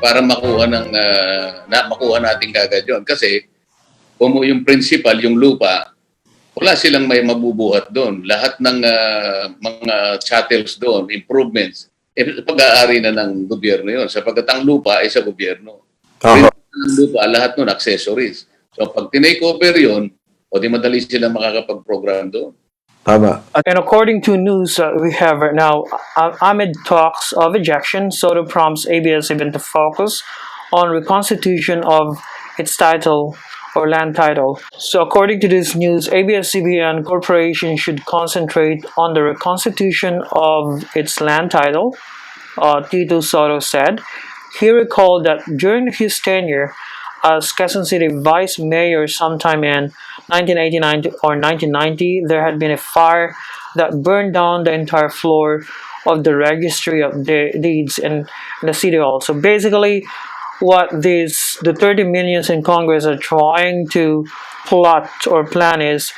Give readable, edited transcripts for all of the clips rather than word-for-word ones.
para makuha makuha natin kagad yun. Kasi kung yung principal, yung lupa, wala silang may mabubuhat doon. Lahat ng mga chattels doon, improvements, pag-aari na ng gobyerno yun. Sapagkat ang lupa ay sa gobyerno. Ang lupa, lahat nun, accessories. So pag tinake over yun, o di madali silang makakapag-program doon. Tama. And according to news we have right now, amid talks of ejection, Soto prompts ABS-CBN to focus on reconstitution of its title or land title. So according to this news, ABS-CBN Corporation should concentrate on the reconstitution of its land title, Tito Soto said. He recalled that during his tenure as Quezon City Vice Mayor sometime in 1989 or 1990, there had been a fire that burned down the entire floor of the Registry of Deeds in the City Hall. So basically, what the 30 minions in Congress are trying to plot or plan is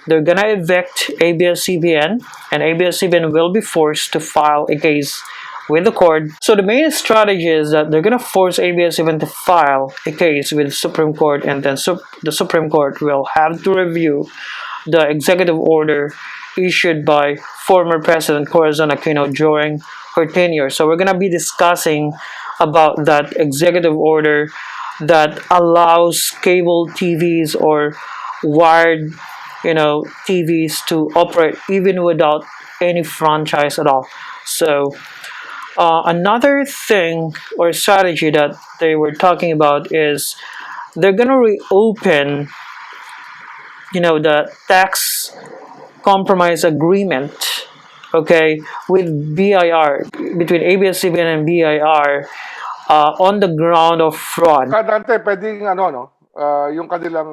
they're gonna evict ABS-CBN, and ABS-CBN will be forced to file a case with the court. So the main strategy is that they're gonna force ABS-CBN to file a case with the Supreme Court, and then the Supreme Court will have to review the executive order issued by former President Corazon Aquino during her tenure. So we're gonna be discussing about that executive order that allows cable TVs or wired, TVs to operate even without any franchise at all. So another thing or strategy that they were talking about is they're gonna reopen, the tax compromise agreement, okay, with BIR, between ABS-CBN and BIR, on the ground of fraud. Dante, pwedeng yung kanilang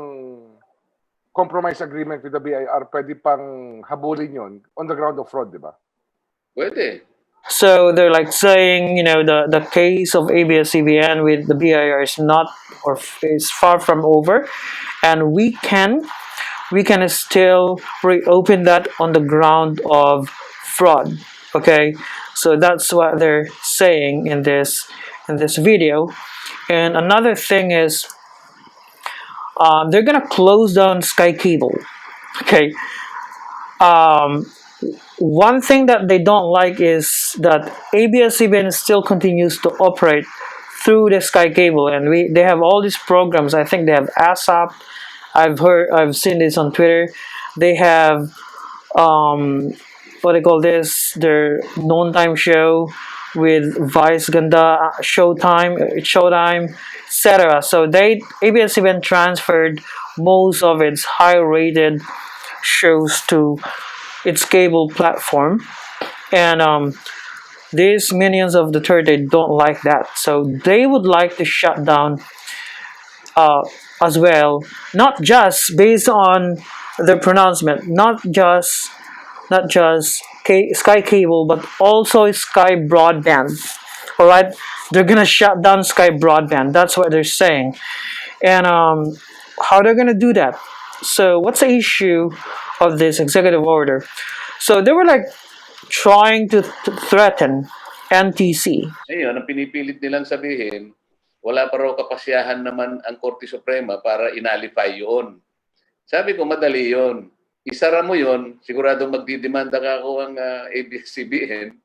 compromise agreement with the BIR, pwede pang habulin yon on the ground of fraud, di ba? Pwede. So they're like saying, the case of ABS-CBN with the BIR is not, or is far from over, and we can still reopen that on the ground of fraud. Okay, so that's what they're saying in this video. And another thing is they're gonna close down Sky Cable. Okay. One thing that they don't like is that ABS-CBN still continues to operate through the Sky Cable, and they have all these programs. I think they have ASAP. I've seen this on Twitter. They have what they call this, their noontime show with Vice Ganda, Showtime, etc. So ABS-CBN transferred most of its high-rated shows to its cable platform, and these minions of the 30 don't like that, so they would like to shut down as well, not just based on the pronouncement, not just Sky Cable, but also Sky Broadband. All right, they're gonna shut down Sky Broadband. That's what they're saying, and how they're gonna do that? So what's the issue of this executive order? So they were like trying to threaten NTC. Ngayon, ang pinipilit nilang sabihin, wala pa raw kapasyahan naman ang Korte Suprema para inalify yun. Sabi ko, madali yun. Isara mo yun, siguradong magdidemanda ka ako ang ABS-CBN,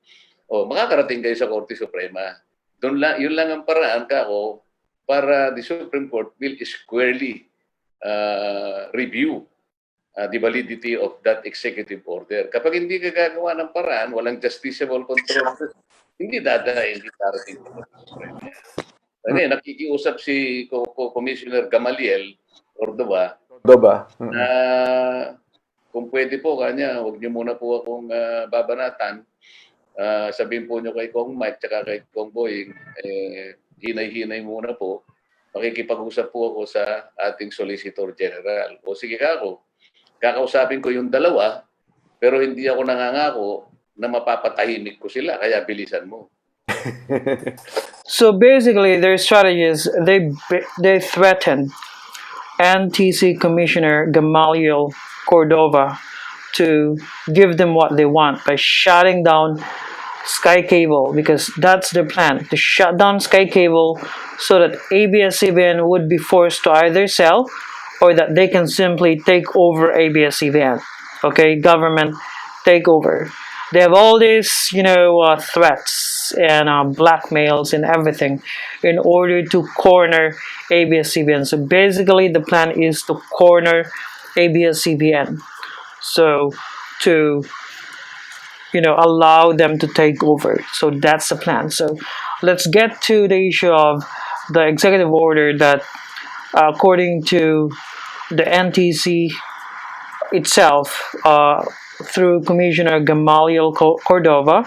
makakarating kayo sa Korte Suprema. Yun lang ang paraan kako para the Supreme Court will squarely review the validity of that executive order. Kapag hindi ka gagawa ng paraan, walang justiciable control, hindi darating sa Suprema. Nakikiusap si Commissioner Gamaliel Cordova na kung pwede po kanya, huwag niyo muna po akong babanatan. Sabihin po niyo kay Kong Mike tsaka kay Kong Boying, hinay-hinay muna po. Makikipag-usap po ako sa ating Solicitor General. O sige kako, kakausapin ko yung dalawa, pero hindi ako nangangako na mapapatahimik ko sila, kaya bilisan mo. So basically, their strategy is they threatened NTC Commissioner Gamaliel Cordova to give them what they want by shutting down Sky Cable, because that's their plan, to shut down Sky Cable so that ABS-CBN would be forced to either sell or that they can simply take over ABS-CBN. Okay, government takeover. They have all these, threats and blackmails and everything in order to corner ABS-CBN. So basically, the plan is to corner ABS-CBN. So to allow them to take over. So that's the plan. So let's get to the issue of the executive order that, according to the NTC itself, through Commissioner Gamaliel Cordova,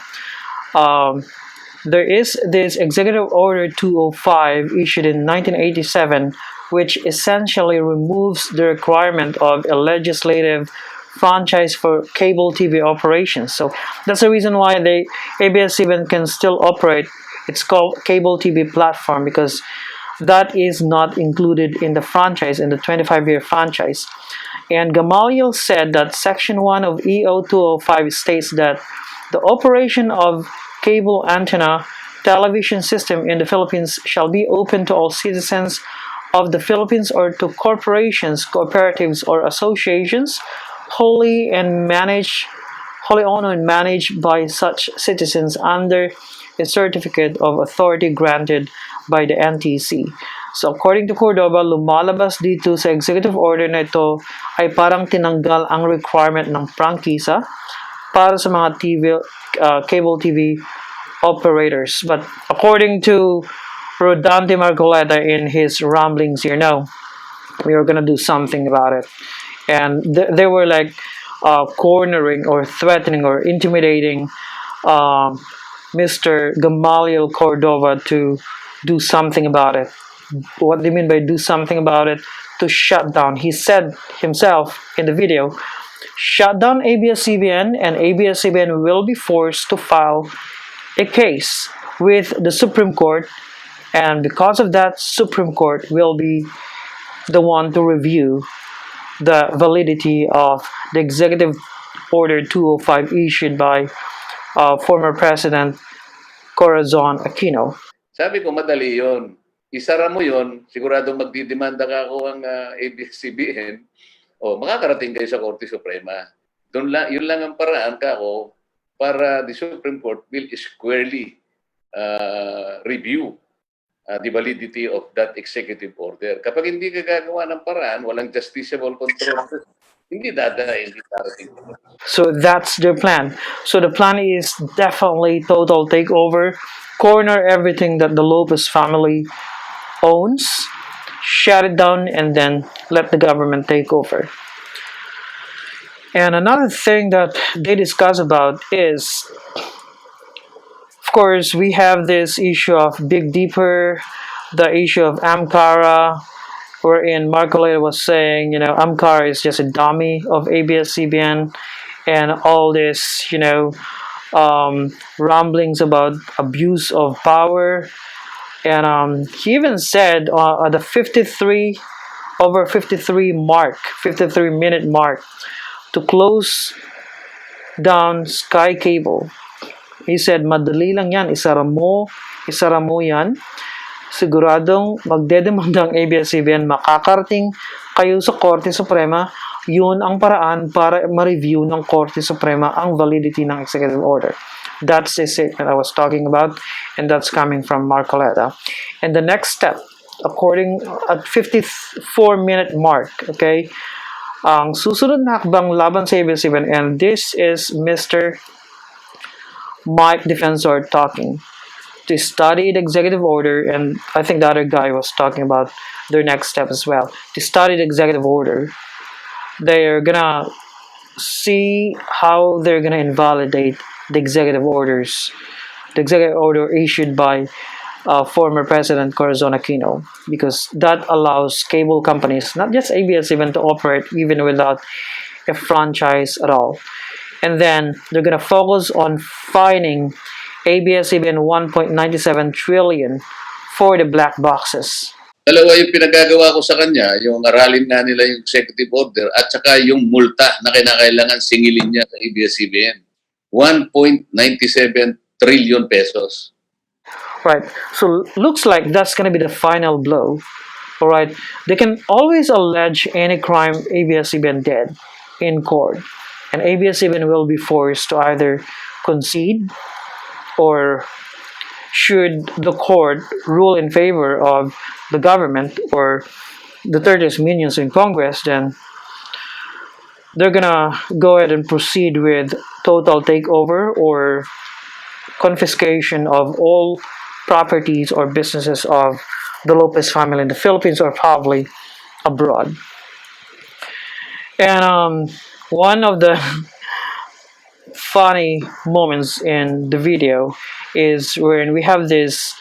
there is this Executive Order 205 issued in 1987, which essentially removes the requirement of a legislative franchise for cable TV operations. So that's the reason why the ABS-CBN can still operate its cable TV platform, because that is not included in the franchise, in the 25-year franchise. And Gamaliel said that Section 1 of EO 205 states that the operation of cable antenna television system in the Philippines shall be open to all citizens of the Philippines or to corporations, cooperatives, or associations wholly owned and managed by such citizens under a certificate of authority granted by the NTC. So according to Cordova, lumalabas dito sa executive order na ito ay parang tinanggal ang requirement ng prangkisa para sa mga cable TV operators. But according to Rodante Marcoleta in his ramblings here, no, we are gonna do something about it. And they were like cornering or threatening or intimidating Mr. Gamaliel Cordova to do something about it. What do you mean by do something about it? To shut down. He said himself in the video, shut down ABS-CBN, and ABS-CBN will be forced to file a case with the Supreme Court, and because of that, Supreme Court will be the one to review the validity of the Executive Order 205 issued by former President Corazon Aquino. Sabi ko, madali yon. Isara mo yon, siguradong magdidemanda ka ako ang ABS-CBN, makakarating kayo sa Korte Suprema. Yun lang ang paraan ka ako para the Supreme Court will squarely review the validity of that executive order. Kapag hindi ka gagawa ng paraan, walang justiciable control, hindi darating. So that's their plan. So the plan is definitely total takeover, corner everything that the Lopez family owns, shut it down, and then let the government take over. And another thing that they discuss about is, of course, we have this issue of Big Dipper, the issue of Amcara, wherein Marcoleta was saying, Amcara is just a dummy of ABS-CBN, and all this, rumblings about abuse of power. And he even said at the 53 minute mark, to close down Sky Cable. He said, madali lang yan, isara mo yan. Siguradong magdedemanda ang ABS-CBN, makakarating kayo sa Korte Suprema. Yun ang paraan para ma-review ng Korte Suprema ang validity ng executive order. That's the statement I was talking about, and that's coming from Marcoleta. And the next step, according at 54-minute mark, okay, ang susunod na hakbang laban sa ABS-CBN, and this is Mr. Mike Defensor talking, to study the executive order, and I think the other guy was talking about their next step as well, to study the executive order. They're gonna see how they're gonna invalidate the executive order issued by former President Corazon Aquino, because that allows cable companies, not just ABS-CBN, to operate even without a franchise at all. And then they're gonna focus on fining ABS-CBN 1.97 trillion for the black boxes. Dalawa yung pinagagawa ko sa kanya, yung aralin nga nila yung executive order at saka yung multa na kinakailangan singilin niya sa ABS-CBN. 1.97 trillion pesos. Right. So looks like that's gonna be the final blow. All right. They can always allege any crime ABS-CBN did in court, and ABS-CBN will be forced to either concede, or should the court rule in favor of the government or the Duterte's minions in Congress, then they're gonna go ahead and proceed with total takeover or confiscation of all properties or businesses of the Lopez family in the Philippines or probably abroad. And one of the funny moments in the video is when we have this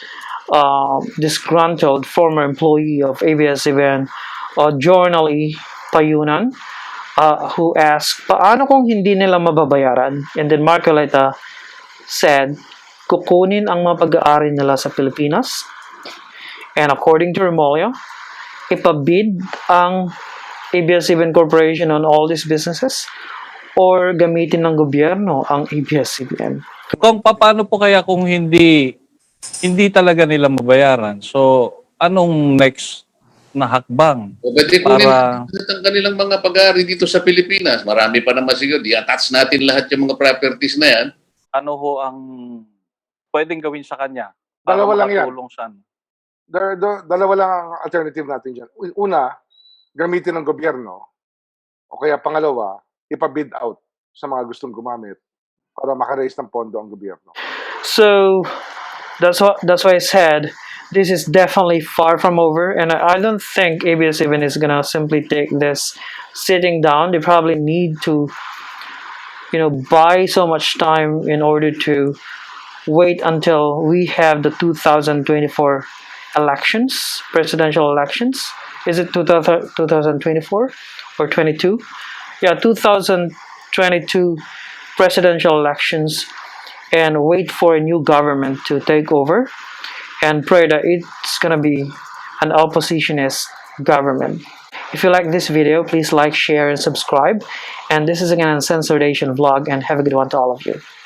disgruntled former employee of ABS-CBN, Journally Payunan, who asked, paano kung hindi nila mababayaran? And then Marcoleta said, kukunin ang mga pag-aari nila sa Pilipinas. And according to Remulla, ipabid ang ABS-CBN Corporation on all these businesses or gamitin ng gobyerno ang ABS-CBN. Kung paano po kaya kung hindi talaga nila mabayaran? So, anong next na hakbang? O pwede kunin Para- lahat ang kanilang mga pag-aari dito sa Pilipinas. Marami pa naman siguro. I-attach natin lahat yung mga properties na yan. Ano ho ang pwedeng gawin sa kanya? Para Dalawa lang yan. makatulong siya? Dalawa lang ang alternative natin dyan. Una, gamitin ng gobyerno. O kaya pangalawa, ipabid out sa mga gustong gumamit para makaraise ng pondo ang gobyerno. So that's why I said this is definitely far from over, and I don't think ABS-CBN is gonna simply take this sitting down. They probably need to, buy so much time in order to wait until we have the 2024 elections, presidential elections. Is it 2024 or 22? Yeah, 2022 presidential elections, and wait for a new government to take over and pray that it's gonna be an oppositionist government. If you like this video, please like, share, and subscribe. And this is again an Censoration vlog, and have a good one to all of you.